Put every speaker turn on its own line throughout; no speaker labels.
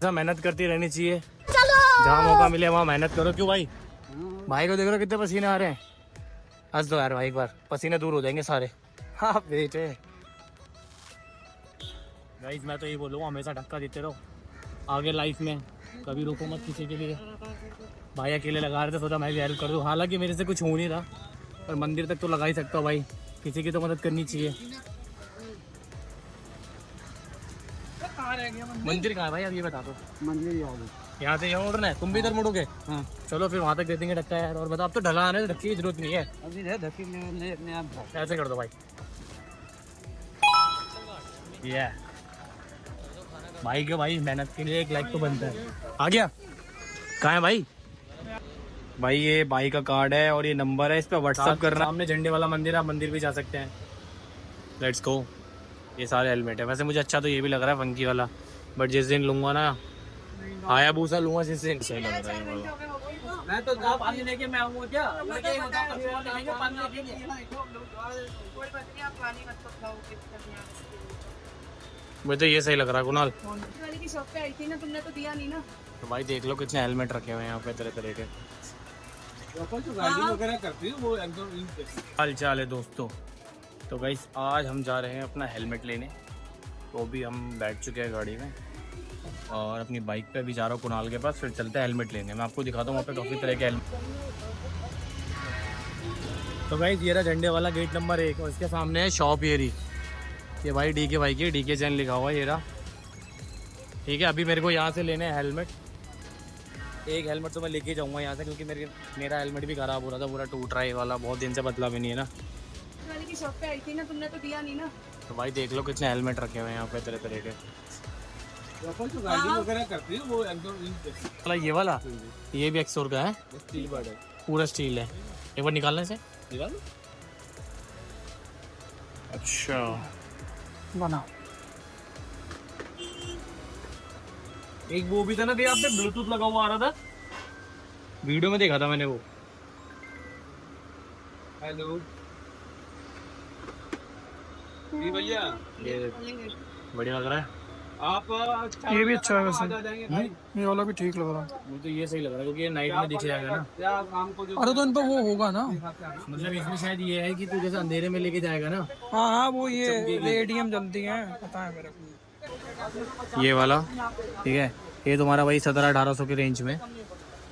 ऐसा मेहनत करती रहनी चाहिए, जहाँ मौका मिले वहाँ मेहनत करो। क्यों भाई? भाई को देख रहे हो कितने पसीने आ रहे हैं। हंस दो यार भाई एक बार, पसीने दूर हो जाएंगे सारे। हाँ बेटे गाइस, मैं तो यही बोलूँगा हमेशा धक्का देते रहो आगे लाइफ में, कभी रुको मत किसी के लिए। भाई अकेले लगा रहे थे, सोचा मैं भी हेल्प कर दूँ। हालांकि मेरे से कुछ हो नहीं रहा, पर मंदिर तक तो लगा ही सकता हूँ भाई, किसी की तो मदद करनी चाहिए। मंदिर कहाँ है भाई, अब ये बता दो। मंदिर यहाँ से यहाँ उड़ना है, तुम भी इधर मुड़ोगे? हाँ चलो फिर वहाँ तक दे देंगे धक्का यार। और बता, अब तो ढला आने धक्के की जरूरत नहीं है, अभी ऐसे कर दो भाई। ये भाई के भाई मेहनत के लिए एक लाइक तो बनता है। आ गया? कहाँ है भाई? भाई ये भाई का कार्ड है और ये नंबर है, इस पर व्हाट्सअप करना। सामने झंडे वाला मंदिर है, आप मंदिर भी जा सकते हैं। Let's go. ये सारे हेलमेट है। वैसे मुझे अच्छा तो ये भी लग रहा है फंकी वाला, बट जिस दिन लूंगा ना हाया भूसा लूंगा जिस दिन, सही लग रहा है ये वाला। मैं तो पानी लेके मैं आऊंगा क्या? मुझे तो ये सही लग रहा है कुणाल।
वाली की शॉप पे आई थी ना, तुमने तो दिया नहीं ना।
तो भाई देख लो कितने हेलमेट रखे हुए हैं यहाँ पे तरह तरह के। हाल चाल है दोस्तों। तो गाइस आज हम जा रहे हैं अपना हेलमेट लेने। तो अभी हम बैठ चुके हैं गाड़ी में और अपनी बाइक पे भी जा रहा हूँ कुणाल के पास, फिर चलते हैं हेलमेट लेने। मैं आपको दिखाता हूँ वहाँ पे काफ़ी तरह के हेलमेट। तो गाइस ये रहा झंडे वाला गेट नंबर 1 और इसके सामने है शॉप येरी। ये भाई डीके भाई की, डीके जैन लिखा हुआ है ये रहा। ठीक है, अभी मेरे को यहाँ से लेने हैं हेलमेट। एक हेलमेट तो मैं लेके जाऊँगा यहाँ से, क्योंकि मेरा हेलमेट भी ख़राब हो रहा था, पूरा टूट रहा है वाला, बहुत दिन से बदला भी नहीं है ना।
वाली की शॉप पे आई थी ना, तुमने तो दिया नहीं ना।
तो भाई देख लो कितने हेलमेट रखे हुए हैं यहाँ पे तरह तरह के। वो ये वाला, ये भी एक्सोर का है, स्टील बर्ड है, पूरा स्टील है। एक बार निकालने से निकाल। अच्छा बना। एक वो भी था ना भैया, आपने ब्लूटूथ लगा हुआ आ रहा था, वीडियो में देखा था मैंने वो। हेलो जी भैया, ये बढ़िया लग रहा है। आप
ये भी अच्छा है वैसे, ये वाला भी ठीक लग रहा है।
मुझे तो ये सही लग रहा है क्योंकि ये नाइट में दिख जाएगा ना।
अरे तो इन पर वो होगा ना,
मतलब इसमें शायद ये है कि तू जैसे अंधेरे में लेके जाएगा ना।
हाँ हाँ वो ये एटीएम जलती हैं, पता है मेरे को।
ये वाला ठीक है, ये तुम्हारा भाई 1700-1800 की रेंज में।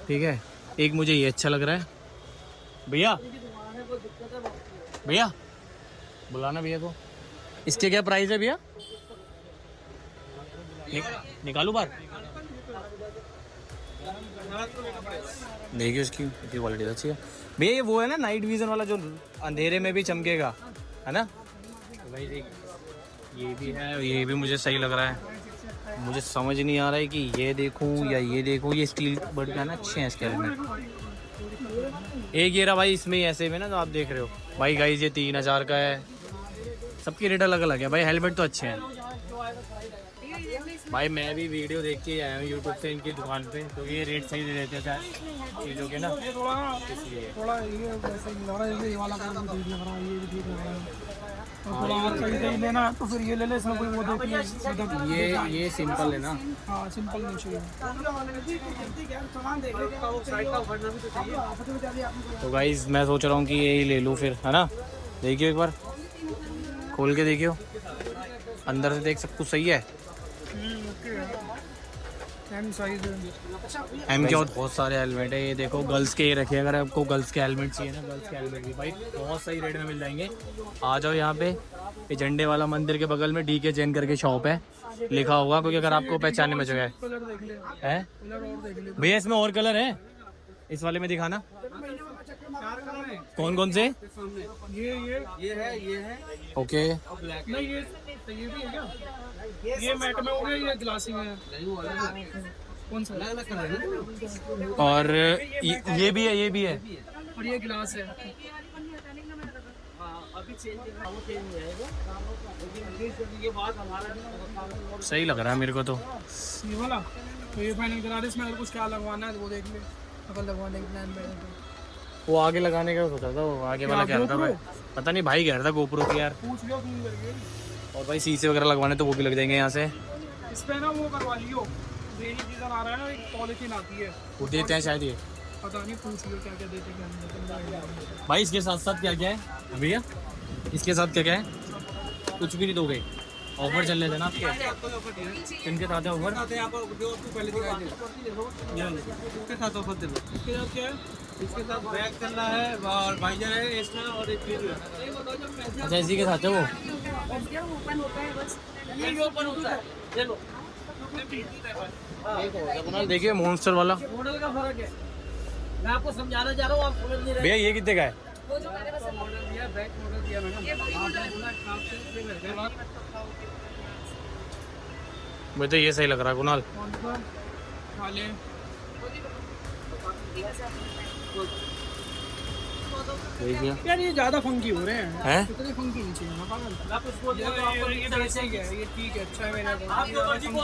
ठीक है, एक मुझे ये अच्छा लग रहा है। भैया भैया बुलाना भैया को। इसके क्या प्राइस है भैया? निकालू बार, देखिए उसकी क्वालिटी अच्छी है भैया। ये वो है ना नाइट विजन वाला जो अंधेरे में भी चमकेगा, है ना भाई? ये भी है, ये भी मुझे सही लग रहा है। मुझे समझ नहीं आ रहा है कि ये देखूं या ये देखूं। ये स्टील बर्ड का है ना, अच्छे हैं इसके हेलमेट। एक ये रहा भाई, इसमें ऐसे में ना जो आप देख रहे हो भाई गाइस, ये 3000 का है। सबकी रेट अलग अलग है भाई, हेलमेट तो अच्छे हैं भाई। मैं भी वीडियो देख के आया हूँ यूट्यूब से इनकी दुकान पे, तो ये रेट सही दे देते हैं चीज़ों के ना, इसलिए
थोड़ा ये वैसे लग रहा है, ये वाला कलर भी ठीक लग रहा है, ये भी ठीक लग रहा है। और थोड़ा और सही लेना तो फिर ये ले ले, इसमें कोई वो देखिए सीधा।
ये सिंपल है ना?
हाँ सिंपल नहीं चाहिए।
तो गाइज मैं सोच रहा हूँ कि यही ले लूँ फिर, है ना? देखियो एक बार खोल के देखियो, अंदर से देख सब कुछ सही है। एम के बहुत सारे हेलमेट है। ये देखो गर्ल्स के ये रखे, अगर आपको गर्ल्स के हेलमेट चाहिए ना, गर्ल्स के हेलमेट भी भाई बहुत सही रेट में मिल जाएंगे। आ जाओ यहाँ पे, ये झंडे वाला मंदिर के बगल में डीके जैन करके शॉप है, लिखा होगा, क्योंकि अगर आपको पहचानने में है भैया। इसमें और कलर है, इस वाले में दिखाना कौन कौन से।
ये है
ओके,
नहीं ये भी है क्या? ये मैट में हो गया, ये ग्लासी में है। कौन सा?
और ये भी है, ये भी है,
और ये ग्लास है।
सही लग रहा है मेरे को तो
ये वाला। तो ये फाइनल करा दे, इसमें अगर कुछ क्या लगवाना है तो वो देख ले, अगर लगवाने के प्लान में।
वो आगे लगाने का सोचा था, वो आगे वाला क्या था भाई, पता नहीं भाई कह रहा था गोप्रो की यार।
पूछ लियो तुम करके।
और भाई शीशे वगैरह लगवाने तो वो भी लग जाएंगे यहाँ से।
इस पे ना वो करवा लियो, रेनी सीजन आ रहा है ना, एक पॉलिथीन आती है,
वो देते हैं शायद ये।
पता नहीं, पूछ लो क्या क्या देते क्या नहीं देते।
भाई इसके साथ साथ क्या क्या है भैया, इसके साथ क्या क्या है? कुछ भी नहीं दोगे? ऑफर चल रहे थे ना आपके, किनके साथ है ऑफर?
इसके साथ ऑफर दे दो। इसके साथ क्या है? इसके साथ बैग चल रहा है और वाइजर है एक्स्ट्रा और एक चीज है।
अच्छा इसी के साथ है वो।
ओपन होता है बस।
ये ओपन होता है, चलो
कुणाल देखिए मॉन्स्टर वाला
मॉडल का फर्क है, मैं आपको समझाना चाह रहा हूँ, आप समझ नहीं रहे।
भैया ये कितने का है?
वो जो मैंने बस
मॉडल दिया, बैक मॉडल दिया मैंने।
ये वही मॉडल है।
मुझे तो ये सही लग रहा है कुणाल।
कौन सा खा ले?
देखिए
यार ये ज्यादा फंकी हो रहे हैं,
हैं?
इतने फंकी नहीं चाहिए ना पागल। ये बेसिक है, ये ठीक है, अच्छा है मेरे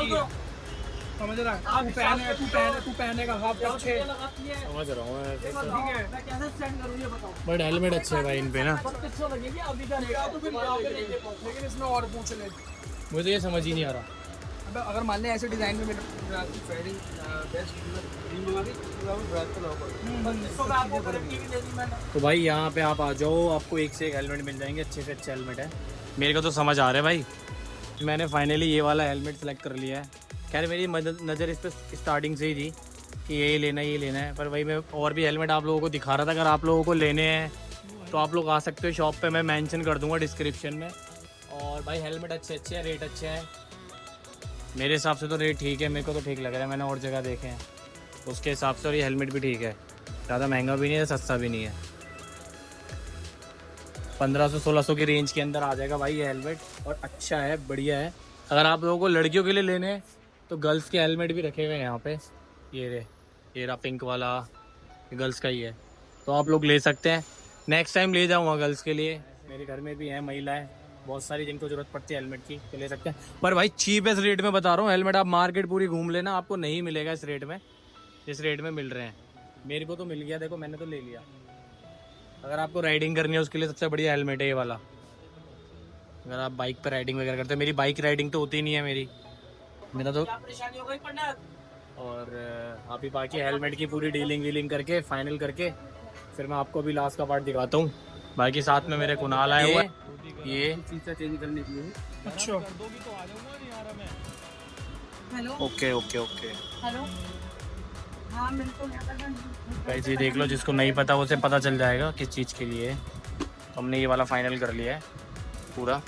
को। समझ रहा है? तू पहनेगा हाफ अच्छे,
समझ रहा हूँ मैं,
ठीक है। मैं कैसे स्टैंड करूँ ये बताओ।
बट हेलमेट अच्छे है भाई इन पे ना।
कितना लगेगी अभी का रहेगा तो फिर यहाँ पे लेके पहुंच, लेकिन इसमें और पूछ ले।
मुझे तो ये समझ ही नहीं आ रहा।
अबे अगर मान ले ऐसे डिजाइन में
तो भाई यहाँ पे आप आ जाओ, आपको एक से एक हेलमेट मिल जाएंगे, अच्छे से अच्छे हेलमेट है। मेरे को तो समझ आ रहा है भाई, मैंने फाइनली ये वाला हेलमेट सेलेक्ट कर लिया है। खैर मेरी नज़र इस पर स्टार्टिंग से ही थी कि ये लेना है, पर वही मैं और भी हेलमेट आप लोगों को दिखा रहा था। अगर आप लोगों को लेने हैं तो आप लोग आ सकते हो शॉप पे, मैं मेंशन कर दूंगा डिस्क्रिप्शन में। और भाई हेलमेट अच्छे हैं, रेट अच्छे हैं मेरे हिसाब से तो। रेट ठीक है, मेरे को तो ठीक लग रहा है, मैंने और जगह देखे हैं उसके हिसाब से। और ये हेलमेट भी ठीक है, ज़्यादा महंगा भी नहीं है, सस्ता भी नहीं है। 1500-1600 की रेंज के अंदर आ जाएगा भाई ये हेलमेट, और अच्छा है, बढ़िया है। अगर आप लोगों को लड़कियों के लिए लेने हैं तो गर्ल्स के हेलमेट भी रखे हुए हैं यहाँ पे। ये रहा पिंक वाला, ये गर्ल्स का ही है, तो आप लोग ले सकते हैं। नेक्स्ट टाइम ले जाऊँगा गर्ल्स के लिए, मेरे घर में भी हैं महिलाएं बहुत सारी जिनको जरूरत पड़ती है हेलमेट की, तो ले सकते हैं। पर भाई चीपेस्ट रेट में बता रहा हूँ हेलमेट, आप मार्केट पूरी घूम लेना, आपको नहीं मिलेगा इस रेट में, जिस रेट में मिल रहे हैं। मेरे को तो मिल गया, देखो मैंने तो ले लिया। अगर आपको राइडिंग करनी है उसके लिए सबसे बढ़िया हेलमेट है ये वाला। अगर आप बाइक पर राइडिंग वगैरह करते हैं, मेरी बाइक राइडिंग तो होती नहीं है मेरा तो। और आप ही बाकी हेलमेट की पूरी डीलिंग करके फाइनल करके फिर मैं आपको अभी लास्ट का पार्ट दिखाता हूँ। बाकी साथ में मेरे कुणाल आए हुए, ये
चेंज करने के लिए। अच्छा
हेलो
ओके।
हेलो, हाँ बिल्कुल।
भाई जी देख लो, जिसको नहीं पता उसे पता चल जाएगा किस चीज़ के लिए है। तो हमने ये वाला फाइनल कर लिया है पूरा।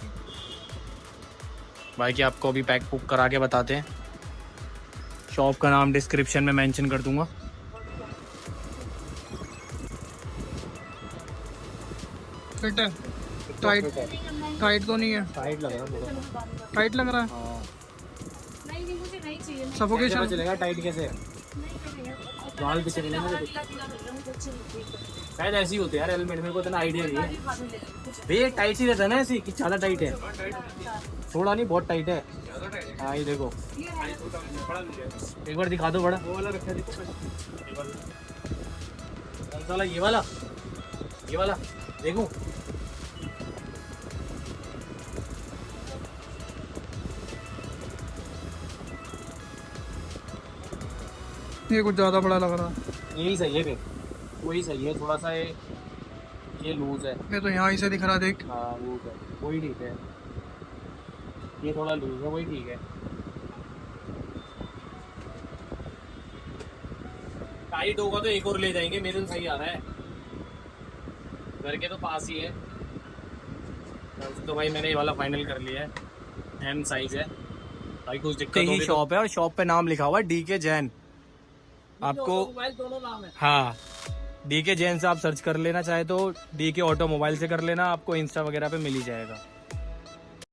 बाकी आपको अभी पैक पुक करा के बताते हैं। शॉप का नाम डिस्क्रिप्शन में मेंशन कर दूंगा।
फिट है? टाइट तो नहीं है?
टाइट लग रहा है,
टाइट लग रहा है।
नहीं मुझे नहीं चाहिए।
सफोकेशन
चलेगा टाइट कैसे? बाल पीछे नहीं लगे, शायद ऐसे ही होते हैं यार हेलमेट, मेरे को इतना आइडिया नहीं है। भैया टाइट ही रहता है ना ऐसे कि ज़्यादा टाइट है? थोड़ा नहीं, बहुत टाइट है। हाँ ये देखो, एक बार दिखा दो बड़ा। वो वाला रखा है, कौन सा वाला? ये वाला देखो।
ये कुछ ज्यादा बड़ा लग रहा है।
यही सही है फिर, वही सही है। थोड़ा सा ये लूज है।
ये तो यहाँ ही से दिख रहा, देख।
हाँ लूज है, वही ठीक है। ये थोड़ा लूज है, वही ठीक है। टाइट होगा तो एक और ले जाएंगे, मेरे तो सही आ रहा है, घर के तो पास ही है। तो भाई मैंने ये वाला फाइनल कर लिया है, एम साइज है भाई। कुछ दिक्कत होगी शॉप है, और शॉप पे नाम लिखा हुआ है DK जैन। आपको
दोनों नाम है।
हाँ DK जैन से आप सर्च कर लेना, चाहे तो DK ऑटोमोबाइल से कर लेना, आपको इंस्टा वगैरह पे मिल ही जाएगा।